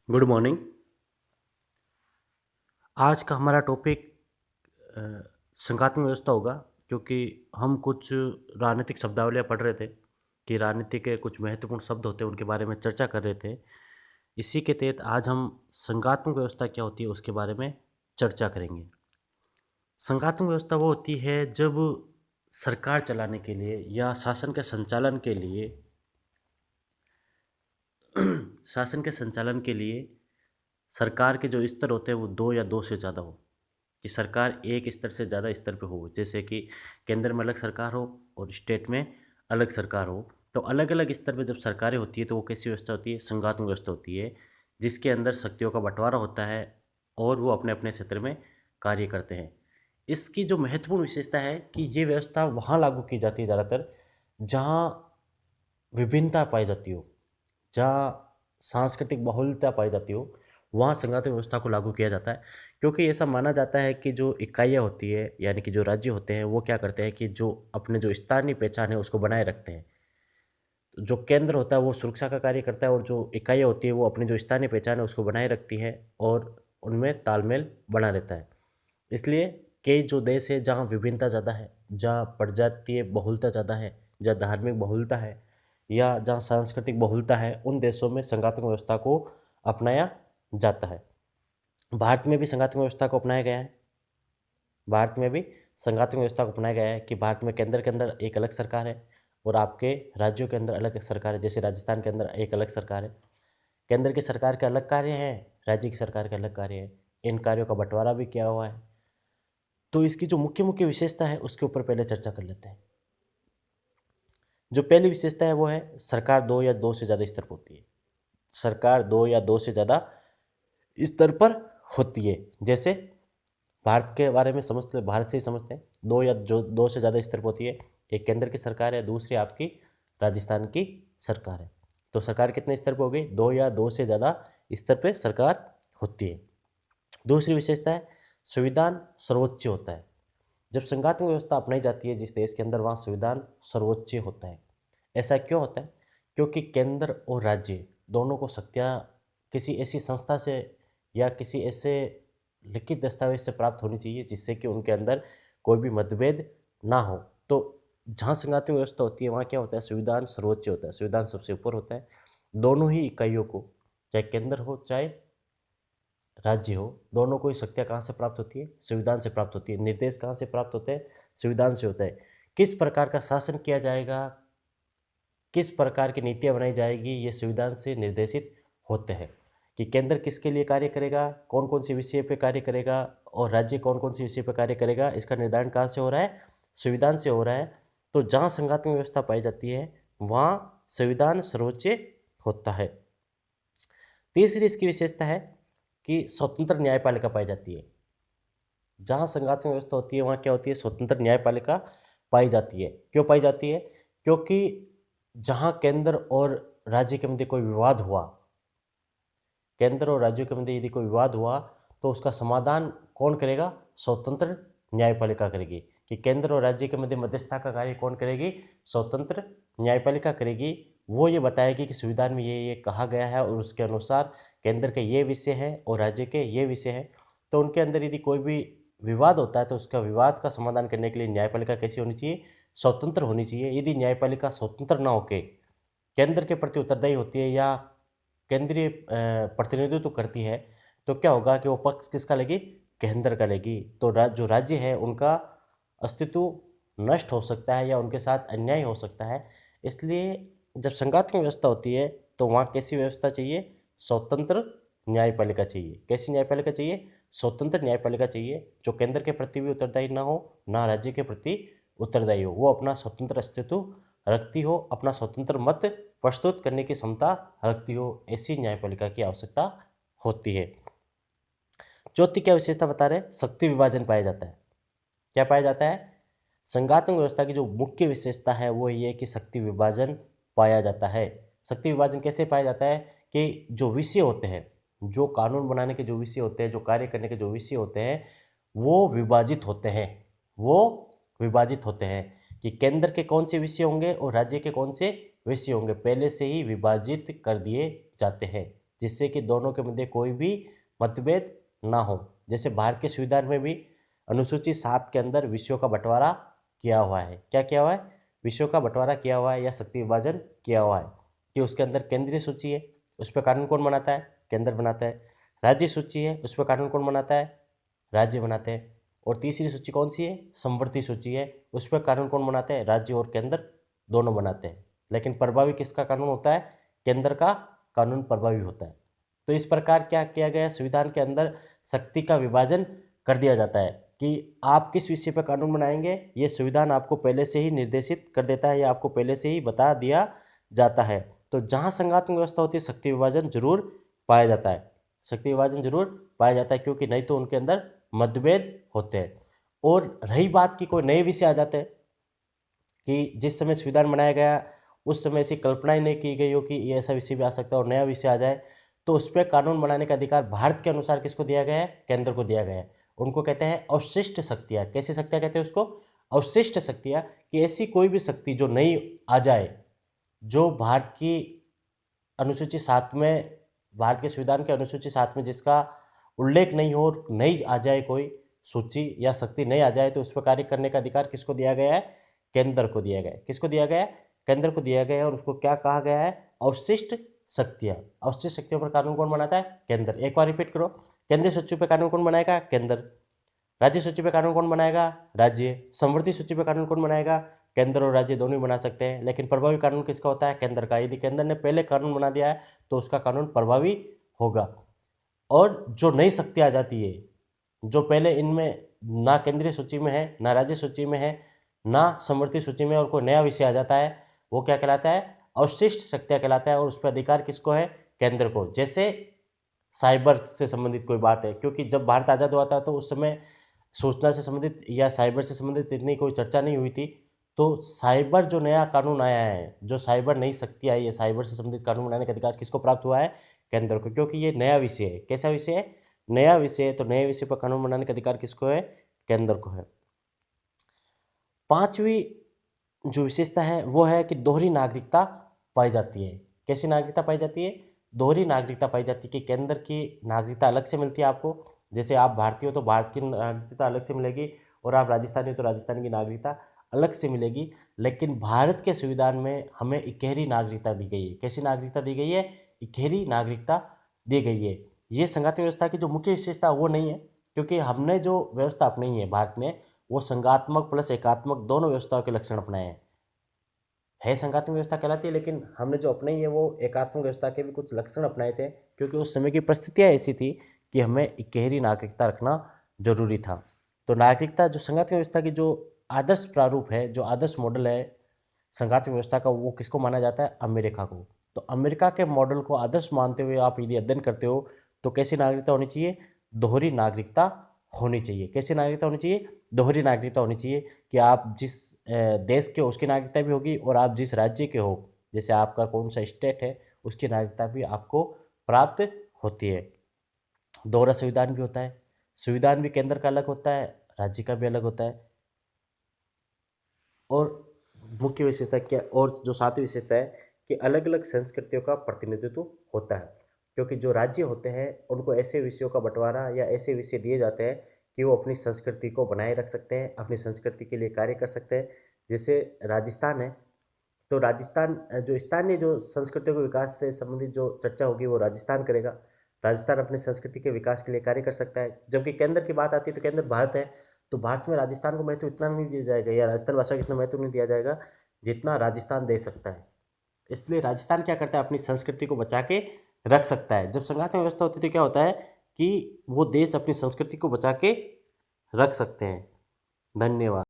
Good morning. आज का हमारा टॉपिक अ, संघात्मक व्यवस्था होगा, क्योंकि हम कुछ राजनीतिक शब्दावलियाँ पढ़ रहे थे कि राजनीति के कुछ महत्वपूर्ण शब्द होते हैं, उनके बारे में चर्चा कर रहे थे। इसी के तहत आज हम संघात्मक व्यवस्था क्या होती है उसके बारे में चर्चा करेंगे। संघात्मक व्यवस्था वो होती है जब सरकार चलाने के लिए या शासन के संचालन के लिए शासन के संचालन के लिए सरकार के जो स्तर होते हैं वो दो या दो से ज़्यादा हो, कि सरकार एक स्तर से ज़्यादा स्तर पे हो। जैसे कि केंद्र में अलग सरकार हो और स्टेट में अलग सरकार हो। तो अलग अलग स्तर पे जब सरकारें होती है तो वो कैसी व्यवस्था होती है? संघात्मक व्यवस्था होती है, जिसके अंदर शक्तियों का बंटवारा होता है और वो अपने अपने क्षेत्र में कार्य करते हैं। इसकी जो महत्वपूर्ण विशेषता है कि ये व्यवस्था वहाँ लागू की जाती है ज़्यादातर जहाँ विभिन्नता पाई जाती हो, जहाँ सांस्कृतिक बहुलता पाई जाती हो, वहाँ संघात्मक व्यवस्था को लागू किया जाता है। क्योंकि ऐसा माना जाता है कि जो इकाइयाँ होती है यानी कि जो राज्य होते हैं वो क्या करते हैं कि जो अपने जो स्थानीय पहचान है उसको बनाए रखते हैं। जो केंद्र होता है वो सुरक्षा का कार्य करता है और जो इकाइयाँ होती है वो अपनी जो स्थानीय पहचान है उसको बनाए रखती है और उनमें तालमेल बना रहता है। इसलिए कई जो देश है जहाँ विभिन्नता ज़्यादा है, जहाँ प्रजातीय बहुलता ज़्यादा है, जहाँ धार्मिक बहुलता है या जहाँ सांस्कृतिक बहुलता है, उन देशों में संघात्मक व्यवस्था को अपनाया जाता है। भारत में भी संघात्मक व्यवस्था को अपनाया गया है। भारत में भी संघात्मक व्यवस्था को अपनाया गया है कि भारत में केंद्र के अंदर एक अलग सरकार है और आपके राज्यों के अंदर अलग सरकार है। जैसे राजस्थान के अंदर एक अलग सरकार है। केंद्र की सरकार के अलग कार्य हैं, राज्य की सरकार के अलग कार्य हैं। इन कार्यों का बंटवारा भी किया हुआ है। तो इसकी जो मुख्य मुख्य विशेषता है उसके ऊपर पहले चर्चा कर लेते हैं। जो पहली विशेषता है वो है सरकार दो या दो से ज़्यादा स्तर पर होती है। सरकार दो या दो से ज़्यादा स्तर पर होती है। जैसे भारत के बारे में समझते, भारत से ही समझते हैं। दो या जो दो से ज़्यादा स्तर पर होती है। एक केंद्र की सरकार है, दूसरी आपकी राजस्थान की सरकार है। तो सरकार कितने स्तर पर हो गई? दो या दो से ज़्यादा स्तर पर सरकार होती है। दूसरी विशेषता है संविधान सर्वोच्च होता है। जब संघात्मक व्यवस्था अपनाई जाती है जिस देश के अंदर, वहाँ संविधान सर्वोच्च होता है। ऐसा क्यों होता है? क्योंकि केंद्र और राज्य दोनों को शक्तियाँ किसी ऐसी संस्था से या किसी ऐसे लिखित दस्तावेज से प्राप्त होनी चाहिए जिससे कि उनके अंदर कोई भी मतभेद ना हो। तो जहाँ संघात्मक व्यवस्था होती है वहाँ क्या होता है? संविधान सर्वोच्च होता है, संविधान सबसे ऊपर होता है। दोनों ही इकाइयों को, चाहे केंद्र हो चाहे राज्य हो, दोनों को ही शक्तियाँ कहाँ से प्राप्त होती है? संविधान से प्राप्त होती है। निर्देश कहाँ से प्राप्त होते हैं? संविधान से होता है। किस प्रकार का शासन किया जाएगा, किस प्रकार की नीतियाँ बनाई जाएगी, ये संविधान से निर्देशित होते हैं। कि केंद्र किसके लिए कार्य करेगा, कौन कौन से विषय पे कार्य करेगा और राज्य कौन कौन से विषय पे कार्य करेगा, इसका निर्धारण कहाँ से हो रहा है? संविधान से हो रहा है। तो जहाँ संघात्मक व्यवस्था पाई जाती है वहाँ संविधान सर्वोच्च होता है। तीसरी इसकी विशेषता है कि स्वतंत्र न्यायपालिका पाई जाती है। जहाँ संघात्मक व्यवस्था होती है वहाँ क्या होती है? स्वतंत्र न्यायपालिका पाई जाती है। क्यों पाई जाती है? क्योंकि जहाँ केंद्र और राज्य के मध्य कोई विवाद हुआ, केंद्र और राज्यों के मध्य यदि कोई विवाद हुआ तो उसका समाधान कौन करेगा? स्वतंत्र न्यायपालिका करेगी। कि केंद्र और राज्य के मध्य मध्यस्थता का कार्य कौन करेगी? स्वतंत्र न्यायपालिका करेगी। वो ये बताएगी कि संविधान में ये कहा गया है और उसके अनुसार केंद्र के ये विषय है और राज्य के ये विषय है। तो उनके अंदर यदि कोई भी विवाद होता है तो उसका विवाद का समाधान करने के लिए न्यायपालिका कैसी होनी चाहिए? स्वतंत्र होनी चाहिए। यदि न्यायपालिका स्वतंत्र ना होकर केंद्र के प्रति उत्तरदायी होती है या केंद्रीय प्रतिनिधित्व करती है तो क्या होगा कि वो पक्ष किसका लेगी? केंद्र का लेगी। तो जो राज्य है उनका अस्तित्व नष्ट हो सकता है या उनके साथ अन्याय हो सकता है। इसलिए जब संघात्मक व्यवस्था होती है तो वहाँ कैसी व्यवस्था चाहिए? स्वतंत्र न्यायपालिका चाहिए। कैसी न्यायपालिका चाहिए? स्वतंत्र न्यायपालिका चाहिए, जो केंद्र के प्रति भी उत्तरदायी ना हो, ना राज्य के प्रति उत्तरदायी हो। वो अपना स्वतंत्र अस्तित्व रखती हो, अपना स्वतंत्र मत प्रस्तुत करने की क्षमता रखती हो। ऐसी न्यायपालिका की आवश्यकता होती है। चौथी क्या विशेषता बता रहे हैं? शक्ति विभाजन पाया जाता है। क्या पाया जाता है? संघात्मक व्यवस्था की जो मुख्य विशेषता है वो ये है कि शक्ति विभाजन पाया जाता है। शक्ति विभाजन कैसे पाया जाता है? कि जो विषय होते हैं, जो कानून बनाने के जो विषय होते हैं, जो कार्य करने के जो विषय होते हैं, वो विभाजित होते हैं। वो विभाजित होते हैं कि केंद्र के कौन से विषय होंगे और राज्य के कौन से विषय होंगे, पहले से ही विभाजित कर दिए जाते हैं। जिससे कि दोनों के मध्य कोई भी मतभेद ना हो। जैसे भारत के संविधान में भी अनुसूची 7 के अंदर विषयों का बंटवारा किया हुआ है। क्या किया हुआ है? विषयों का बंटवारा किया हुआ है या शक्ति विभाजन किया हुआ है कि उसके अंदर केंद्रीय सूची है, उस पर कानून कौन बनाता है? केंद्र बनाता है। राज्य सूची है, उस पर कानून कौन बनाता है? राज्य बनाते हैं। और तीसरी सूची कौन सी है? समवर्ती सूची है, उस पर कानून कौन बनाते हैं? राज्य और केंद्र दोनों बनाते हैं। लेकिन प्रभावी किसका कानून होता है? केंद्र का कानून प्रभावी होता है। तो इस प्रकार क्या किया गया? संविधान के अंदर शक्ति का विभाजन कर दिया जाता है कि आप किस विषय पर कानून बनाएंगे, ये संविधान आपको पहले से ही निर्देशित कर देता है या आपको पहले से ही बता दिया जाता है। तो जहाँ संघात्मक व्यवस्था होती है, शक्ति विभाजन जरूर पाया जाता है। शक्ति विभाजन जरूर पाया जाता है, क्योंकि नहीं तो उनके अंदर मतभेद होते हैं। और रही बात कि कोई नए विषय आ जाते हैं कि जिस समय संविधान बनाया गया उस समय ऐसी कल्पना ही नहीं की गई हो कि ये ऐसा विषय भी आ सकता है और नया विषय आ जाए, तो उस पर कानून बनाने का अधिकार भारत के अनुसार किसको दिया गया है? केंद्र को दिया गया है। उनको कहते हैं अवशिष्ट शक्तियाँ। कैसी शक्तियाँ कहते हैं उसको? अवशिष्ट शक्तियाँ। कि ऐसी कोई भी शक्ति जो नई आ जाए, जो भारत की अनुसूची 7 में, भारत के संविधान के अनुसूची 7 में जिसका उल्लेख नहीं हो और नई आ जाए कोई सूची या शक्ति नहीं आ जाए, तो उस पर कार्य करने का अधिकार किसको दिया गया है? केंद्र को दिया गया है। किसको दिया गया है? केंद्र को दिया गया है। और उसको क्या कहा गया है? अवशिष्ट शक्तियाँ। अवशिष्ट शक्तियों पर कानून कौन बनाता है? केंद्र। एक बार रिपीट करो, केंद्रीय सूची पर कानून कौन बनाएगा? केंद्र। राज्य सूची पर कानून कौन बनाएगा? राज्य। समवर्ती सूची पर कानून कौन बनाएगा? केंद्र और राज्य दोनों ही बना सकते हैं, लेकिन प्रभावी कानून किसका होता है? केंद्र का। यदि केंद्र ने पहले कानून बना दिया है तो उसका कानून प्रभावी होगा। और जो नई शक्ति आ जाती है, जो पहले इनमें ना केंद्रीय सूची में है, ना राज्य सूची में है, ना समवर्ती सूची में, और कोई नया विषय आ जाता है, वो क्या कहलाता है? अवशिष्ट शक्तियाँ कहलाता है। और उस पर अधिकार किसको है? केंद्र को। जैसे साइबर से संबंधित कोई बात है, क्योंकि जब भारत आज़ाद हुआ था तो उस समय सूचना से संबंधित या साइबर से संबंधित इतनी कोई चर्चा नहीं हुई थी। तो साइबर जो नया कानून आया है, जो साइबर नई शक्ति आई है, साइबर से संबंधित कानून बनाने का अधिकार किसको प्राप्त हुआ है? केंद्र को, क्योंकि ये नया विषय है। कैसा विषय है? नया विषय है। तो नए विषय पर कानून बनाने का अधिकार किसको है? केंद्र को है। पांचवी जो विशेषता है वो है कि दोहरी नागरिकता पाई जाती है। कैसी नागरिकता पाई जाती है? दोहरी नागरिकता पाई जाती है कि केंद्र की नागरिकता अलग से मिलती है आपको। जैसे आप भारतीय हो तो भारत की नागरिकता अलग से मिलेगी, और आप राजस्थानी हो तो राजस्थान की नागरिकता अलग से मिलेगी। लेकिन भारत के संविधान में हमें इकहरी नागरिकता दी गई है। कैसी नागरिकता दी गई है? इकहरी नागरिकता दी गई है। ये संघाती व्यवस्था की जो मुख्य विशेषता वो नहीं है, क्योंकि हमने जो व्यवस्था अपनाई है भारत ने, वो संघात्मक प्लस एकात्मक दोनों व्यवस्थाओं के लक्षण अपनाए हैं। संघात्मक व्यवस्था कहलाती है, लेकिन हमने जो अपनाई है वो एकात्मक व्यवस्था के भी कुछ लक्षण अपनाए थे, क्योंकि उस समय की परिस्थितियाँ ऐसी थी कि हमें इकहरी नागरिकता रखना जरूरी था। तो नागरिकता जो संघात्मक व्यवस्था की जो आदर्श प्रारूप है, जो आदर्श मॉडल है संघात्मक व्यवस्था का, वो किसको माना जाता है? अमेरिका को। तो अमेरिका के मॉडल को आदर्श मानते हुए आप यदि अध्ययन करते हो तो कैसी नागरिकता होनी चाहिए? दोहरी नागरिकता होनी चाहिए। कैसी नागरिकता होनी चाहिए? दोहरी नागरिकता होनी चाहिए कि आप जिस देश के हो उसकी नागरिकता भी होगी, और आप जिस राज्य के हो, जैसे आपका कौन सा स्टेट है, उसकी नागरिकता भी आपको प्राप्त होती है। दोहरा संविधान भी होता है। संविधान भी केंद्र का अलग होता है, राज्य का भी अलग होता है। और मुख्य विशेषता क्या, और जो सातवीं विशेषता है कि अलग अलग संस्कृतियों का प्रतिनिधित्व होता है, क्योंकि जो राज्य होते हैं उनको ऐसे विषयों का बंटवारा या ऐसे विषय दिए जाते हैं कि वो अपनी संस्कृति को बनाए रख सकते हैं, अपनी संस्कृति के लिए कार्य कर सकते हैं। जैसे राजस्थान है, तो राजस्थान जो स्थानीय जो संस्कृतियों के विकास से संबंधित जो चर्चा होगी वो राजस्थान करेगा। राजस्थान अपनी संस्कृति के विकास के लिए कार्य कर सकता है। जबकि केंद्र की बात आती है तो केंद्र भारत है, तो भारत में राजस्थान को महत्व इतना नहीं दिया जाएगा, या राजस्थान भाषा को इतना महत्व नहीं दिया जाएगा जितना राजस्थान दे सकता है। इसलिए राजस्थान क्या करता है? अपनी संस्कृति को बचा के रख सकता है। जब संघात्मक व्यवस्था होती है तो क्या होता है कि वो देश अपनी संस्कृति को बचा के रख सकते हैं। धन्यवाद।